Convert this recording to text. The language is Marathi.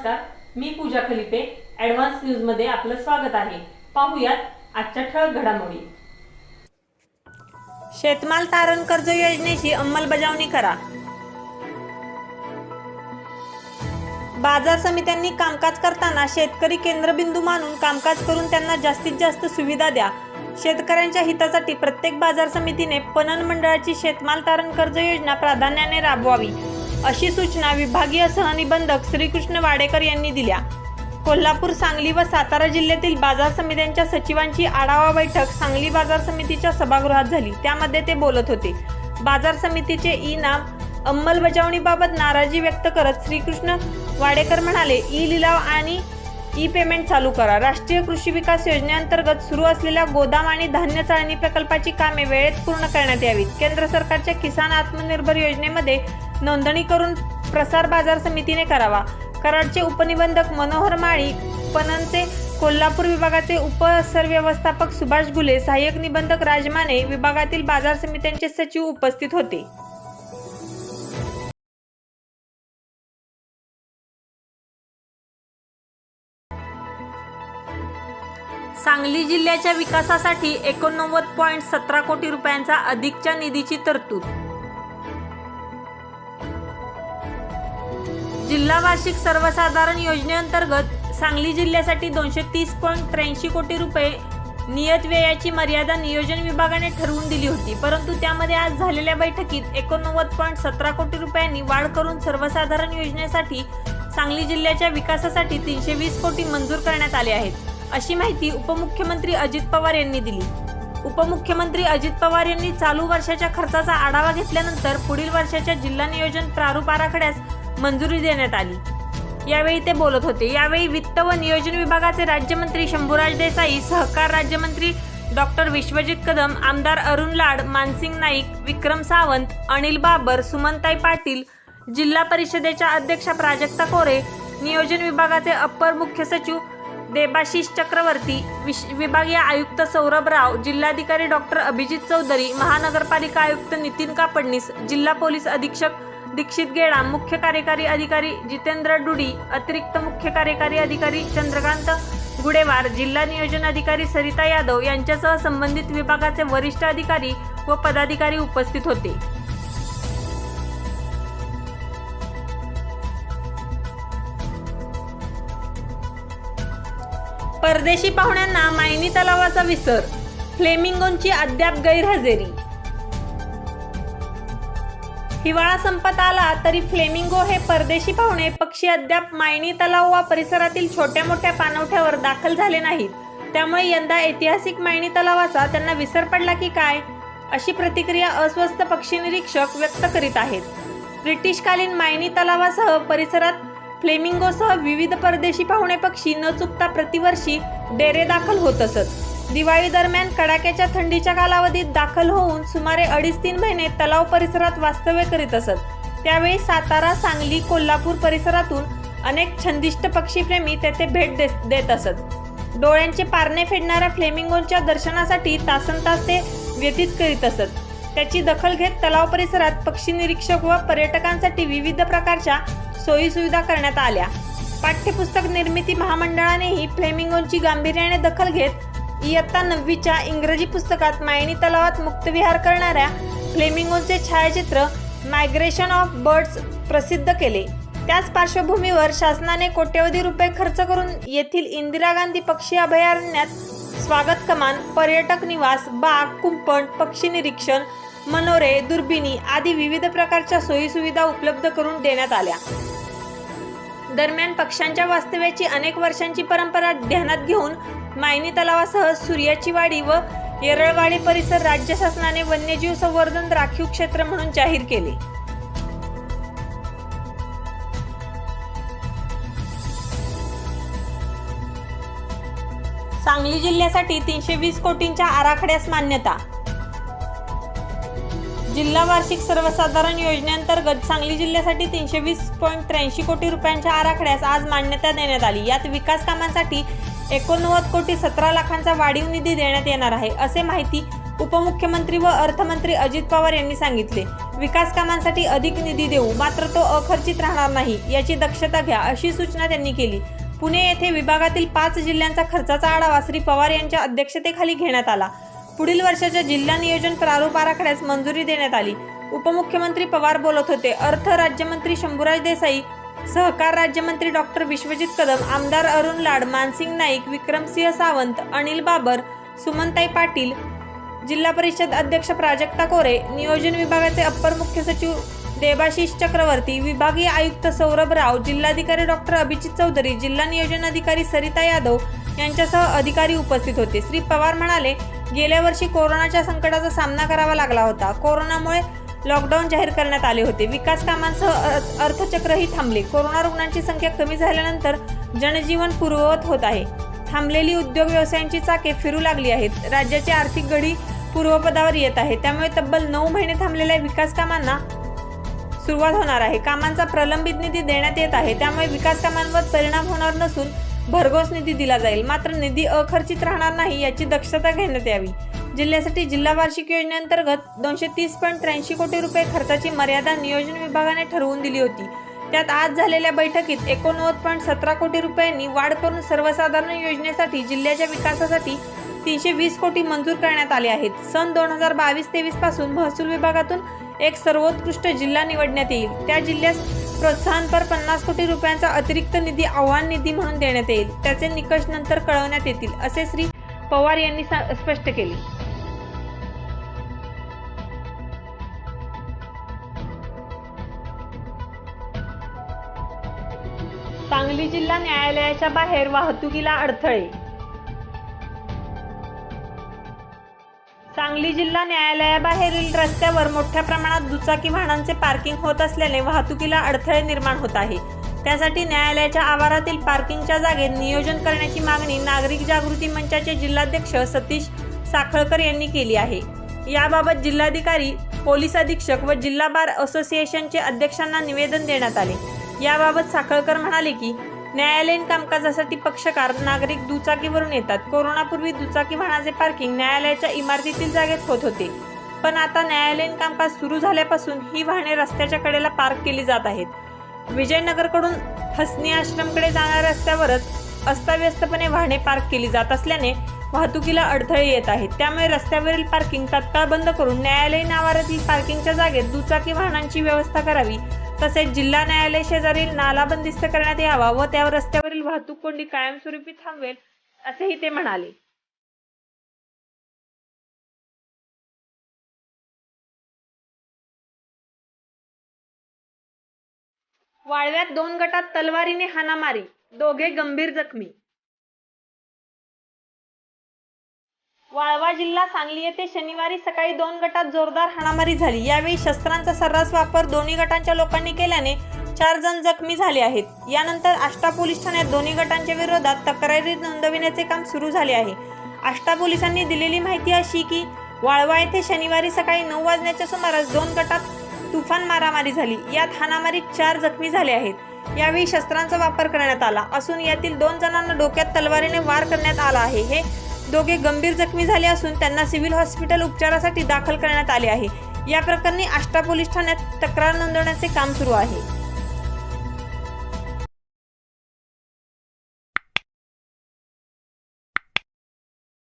नमस्कार, मी पूजा खलिपे. ॲडव्हान्स न्यूज मध्ये आपलं स्वागत आहे. पाहूयात आजच्या ठळक घडामोडी. शेतमाल तारण कर्ज योजनेची अंमलबजावणी करा. बाजार समित्यांनी कामकाज करताना शेतकरी केंद्रबिंदू मानून कामकाज करून त्यांना जास्तीत जास्त सुविधा द्या. शेतकऱ्यांच्या हितासाठी प्रत्येक बाजार समितीने पणन मंडळाची शेतमाल तारण कर्ज योजना प्राधान्याने राबवावी, अशी सूचना विभागीय सहनिबंधक श्रीकृष्ण वाडेकर यांनी दिल्या. कोल्हापूर, सांगली व सातारा जिल्ह्यातील बाजार समित्यांच्या सचिवांची आढावा बैठक सांगली बाजार समितीच्या सभागृहात झाली. त्यामध्ये ते बोलत होते. बाजार समितीचे ई-नाम अंमलबजावणीबाबत नाराजी व्यक्त करत श्रीकृष्ण वाडेकर म्हणाले, ई लिलाव आणि ई पेमेंट चालू करा. राष्ट्रीय कृषी विकास योजनेअंतर्गत सुरू असलेल्या गोदाम आणि धान्य चाळणी प्रकल्पाची कामे वेळेत पूर्ण करण्यात यावीत. केंद्र सरकारच्या किसान आत्मनिर्भर योजनेमध्ये नोंदणी करून प्रसार बाजार समितीने करावा. कराडचे उपनिबंधक मनोहर माळी, पणनचे कोल्हापूर विभागाचे उपसरव्यवस्थापक सुभाष गुले, सहाय्यक निबंधक राजमाने, विभागातील बाजार समित्यांचे सचिव उपस्थित होते. सांगली जिल्ह्याच्या विकासासाठी 89.17 कोटी रुपयांचा अधिकच्या निधीची तरतूद. जिल्हा वार्षिक सर्वसाधारण योजनेअंतर्गत सांगली जिल्ह्यासाठी 230.83 कोटी रुपये नियत व्ययाची मर्यादा नियोजन विभागाने ठरवून दिली होती. परंतु त्यामध्ये आज झालेल्या बैठकीत 89.17 कोटी रुपयांनी वाढ करून सर्वसाधारण योजनेसाठी सांगली जिल्ह्याच्या विकासासाठी 320 कोटी मंजूर करण्यात आले आहेत, अशी माहिती उपमुख्यमंत्री अजित पवार यांनी दिली. उपमुख्यमंत्री अजित पवार यांनी चालू वर्षाच्या खर्चाचा आढावा घेतल्यानंतर पुढील वर्षाच्या जिल्हा नियोजन प्रारूप आराखड्यास मंजुरी देण्यात आली. यावेळी ते बोलत होते. यावेळी वित्त व नियोजन विभागाचे राज्यमंत्री शंभूराज देसाई, सहकार राज्यमंत्री डॉक्टर विश्वजित कदम, आमदार अरुण लाड, मानसिंग नाईक, विक्रम सावंत, अनिल बाबर, सुमनताई पाटील, जिल्हा परिषदेच्या अध्यक्षा प्राजक्ता कोरे, नियोजन विभागाचे अप्पर मुख्य सचिव देबाशिष चक्रवर्ती, विभागीय आयुक्त सौरभ राव, जिल्हाधिकारी डॉक्टर अभिजित चौधरी, महानगरपालिका आयुक्त नितीन कापडणीस, जिल्हा पोलीस अधीक्षक दीक्षित गेडाम, मुख्य कार्यकारी अधिकारी जितेंद्र डुडी, अतिरिक्त मुख्य कार्यकारी अधिकारी चंद्रकांत गुडेवार, जिल्हा नियोजन अधिकारी सरिता यादव यांच्यासह संबंधित विभागाचे वरिष्ठ अधिकारी व पदाधिकारी उपस्थित होते. परदेशी पाहुण्यांना मायनी तलावाचा विसर, फ्लेमिंगोंची अद्याप गैरहजेरी. हिवाळा संपत आला तरी फ्लेमिंगो हे परदेशी पाहुणे पक्षी अद्याप मायनी तलाव व परिसरातील छोट्या मोठ्या पाणवठ्यावर दाखल झाले नाहीत. त्यामुळे यंदा ऐतिहासिक मायनी तलावाचा त्यांना विसर पडला की काय, अशी प्रतिक्रिया अस्वस्थ पक्षी निरीक्षक व्यक्त करीत आहेत. ब्रिटिशकालीन मायनी तलावासह परिसरात फ्लेमिंगोसह विविध परदेशी पाहुणे पक्षी न चुकता प्रतिवर्षी डेरे दाखल होत असत. दिवाळी दरम्यान कडाक्याच्या थंडीच्या कालावधीत दाखल होऊन सुमारे 2.5-3 महिने तलाव परिसरात वास्तव्य करीत असत. त्यावेळी सातारा, सांगली, कोल्हापूर परिसरातून अनेक छंदिष्ट पक्षीप्रेमी तेथे भेट देत असत. डोळ्यांचे पारणे फेडणाऱ्या फ्लेमिंगोंच्या दर्शनासाठी तासनतास ते व्यतीत करीत असत. त्याची दखल घेत तलाव परिसरात पक्षी निरीक्षक व पर्यटकांसाठी विविध प्रकारच्या सोयी सुविधा करण्यात आल्या. पाठ्यपुस्तक निर्मिती महामंडळानेही फ्लेमिंगोंची गांभीर्याने दखल घेत इयत्ता 9वीच्या इंग्रजी पुस्तकात मायनी तलावात मुक्तविहार करणाऱ्या फ्लेमिंगोंचे छायाचित्र मायग्रेशन ऑफ बर्ड्स प्रसिद्ध केले. त्याच पार्श्वभूमीवर शासनाने कोट्यवधी रुपये खर्च करून येथील इंदिरा गांधी पक्षी अभयारण्यात स्वागत कमान, पर्यटक निवास, बाग, कुंपण, पक्षी निरीक्षण, मनोरे, दुर्बिणी आदी विविध प्रकारच्या सोयी सुविधा उपलब्ध करून देण्यात आल्या. दरम्यान पक्ष्यांच्या वास्तव्याची अनेक वर्षांची परंपरा ध्यानात घेऊन मायनी तलावासह सूर्याची वाडी व येरळवाडी परिसर राज्य शासनाने वन्यजीव संवर्धन राखीव क्षेत्र म्हणून जाहीर केले. सांगली जिल्ह्यासाठी 320 कोटींच्या आराखड्यास मान्यता. जिल्हा वार्षिक सर्वसाधारण योजनेअंतर्गत सांगली जिल्ह्यासाठी 320.83 कोटी रुपयांच्या आराखड्यास आज मान्यता देण्यात आली. यात विकास कामांसाठी 89 कोटी 17 लाखांचा वाढीव निधी देण्यात येणार आहे, असे माहिती उपमुख्यमंत्री व अर्थमंत्री अजित पवार यांनी सांगितले. विकास कामांसाठी अधिक निधी देऊ, मात्र तो अखर्चित राहणार नाही याची दक्षता घ्या, अशी सूचना त्यांनी केली. पुणे येथे विभागातील 5 जिल्ह्यांचा खर्चाचा आढावा श्री पवार यांच्या अध्यक्षतेखाली घेण्यात आला. पुढील वर्षाच्या जिल्हा नियोजन प्रारूप आराखड्यास मंजुरी देण्यात आली. उपमुख्यमंत्री पवार बोलत होते. अर्थ राज्यमंत्री शंभूराज देसाई, सहकार राज्यमंत्री डॉक्टर विश्वजित कदम, आमदार अरुण लाड, मानसिंग नाईक, विक्रमसिंह सावंत, अनिल बाबर, सुमनताई पाटील, जिल्हा परिषद अध्यक्ष प्राजक्ता कोरे, नियोजन विभागाचे अप्पर मुख्य सचिव देबाशिष चक्रवर्ती, विभागीय आयुक्त सौरभ राव, जिल्हाधिकारी डॉक्टर अभिजित चौधरी, जिल्हा नियोजन अधिकारी सरिता यादव यांच्यासह अधिकारी उपस्थित होते. श्री पवार म्हणाले, गेल्या वर्षी कोरोनाच्या संकटाचा सामना करावा लागला होता. कोरोनामुळे लॉकडाऊन जाहीर करण्यात आले होते. विकास कामांसह अर्थचक्रही थांबले. कोरोना रुग्णांची संख्या कमी झाल्यानंतर जनजीवन पूर्ववत होत आहे. थांबलेली उद्योग व्यवसायांची चाके फिरू लागली आहेत. राज्याची आर्थिक घडी पूर्वपदावर येत आहे. त्यामुळे तब्बल 9 महिने थांबलेल्या विकास कामांना सुरुवात होणार आहे. कामांचा प्रलंबित निधी देण्यात येत आहे. त्यामुळे विकास कामांवर परिणाम होणार नसून भरघोस निधी दिला जाईल. मात्र निधी अखर्चित राहणार नाही याची दक्षता घेण्यात यावी. जिल्ह्यासाठी जिल्हा वार्षिक योजनेअंतर्गत 230.83 कोटी रुपये खर्चाची मर्यादा नियोजन विभागाने ठरवून दिली होती. त्यात आज झालेल्या बैठकीत 89.17 कोटी रुपयांनी वाढ करून सर्वसाधारण योजनेसाठी जिल्ह्याच्या विकासासाठी 320 कोटी मंजूर करण्यात आले आहेत. सन 2022-23 पासून महसूल विभागातून एक सर्वोत्कृष्ट जिल्हा निवडण्यात येईल. त्या जिल्ह्यास प्रोत्साहनपर 50 कोटी रुपयांचा अतिरिक्त निधी आव्हान निधी म्हणून देण्यात येईल. त्याचे निकष नंतर कळवण्यात येतील, असे श्री पवार यांनी स्पष्ट केले. सांगली जिल्हा न्यायालयाच्या बाहेर वाहतुकीला अडथळे. सांगली जिल्हा न्यायालयाबाहेरील रस्त्यावर मोठ्या प्रमाणात दुचाकी वाहनांचे पार्किंग होत असल्याने वाहतुकीला अडथळे निर्माण होत आहे. त्यासाठी न्यायालयाच्या आवारातील पार्किंगच्या जागेत नियोजन करण्याची मागणी नागरिक जागृती मंचाचे जिल्हाध्यक्ष सतीश साखळकर यांनी केली आहे. याबाबत जिल्हाधिकारी, पोलीस अधीक्षक व जिल्हा बार असोसिएशनचे अध्यक्षांना निवेदन देण्यात आले. याबाबत साखळकर म्हणाले की न्यायालयीन कामकाजासाठी पक्षकार नागरिक दुचाकीवरून येतात. कोरोनापूर्वी दुचाकी वाहनाचे पार्किंग न्यायालयाच्या इमारतीतील जागेत होत होते, पण आता न्यायालयीन कामकाज सुरू झाल्यापासून ही वाहने रस्त्याच्या कडेला पार्क केली जात आहेत. विजयनगरकडून हसनी आश्रमकडे जाणाऱ्या रस्त्यावरच अस्ताव्यस्तपणे वाहने पार्क केली जात असल्याने वाहतुकीला अडथळे येत आहेत. त्यामुळे रस्त्यावरील पार्किंग तात्काळ बंद करून न्यायालयीन आवारातील पार्किंगच्या जागेत दुचाकी वाहनांची व्यवस्था करावी. तसेच जिल्हा न्यायालय शेजारील नाला बंदिस्त करण्यात यावा व त्यावर रस्त्यावरील वाहतूक कोंडी कायमस्वरूपी थांबवेल, असेही ते म्हणाले. वाळव्यात 2 गटात तलवारीने हाणामारी, दोघे गंभीर जखमी. वाळवा जिल्हा सांगली येथे शनिवारी सकाळी 2 गटात जोरदार हाणामारी झाली. यावेळी शस्त्रांचा सर्रास वापर दोन्ही गटांच्या लोकांनी केल्याने 4 जण जखमी झाले आहेत. यानंतर आष्टा पोलीस ठाण्यात दोन्ही गटांच्या विरोधात तक्रारी नोंदविण्याचे काम सुरू झाले आहे. आष्टा पोलिसांनी दिलेली माहिती अशी की वाळवा येथे शनिवारी सकाळी 9 वाजण्याच्या सुमारास 2 गटात तुफान मारामारी झाली. यात हाणामारीत 4 जखमी झाले आहेत. यावेळी शस्त्रांचा वापर करण्यात आला असून यातील 2 जणांना डोक्यात तलवारीने वार करण्यात आला आहे. हे दोघे गंभीर जखमी झाले असून त्यांना सिव्हिल हॉस्पिटल उपचारासाठी दाखल करण्यात आले आहे. या प्रकरणी आष्टा पोलीस ठाण्यात तक्रार नोंदवण्याचे काम सुरू आहे.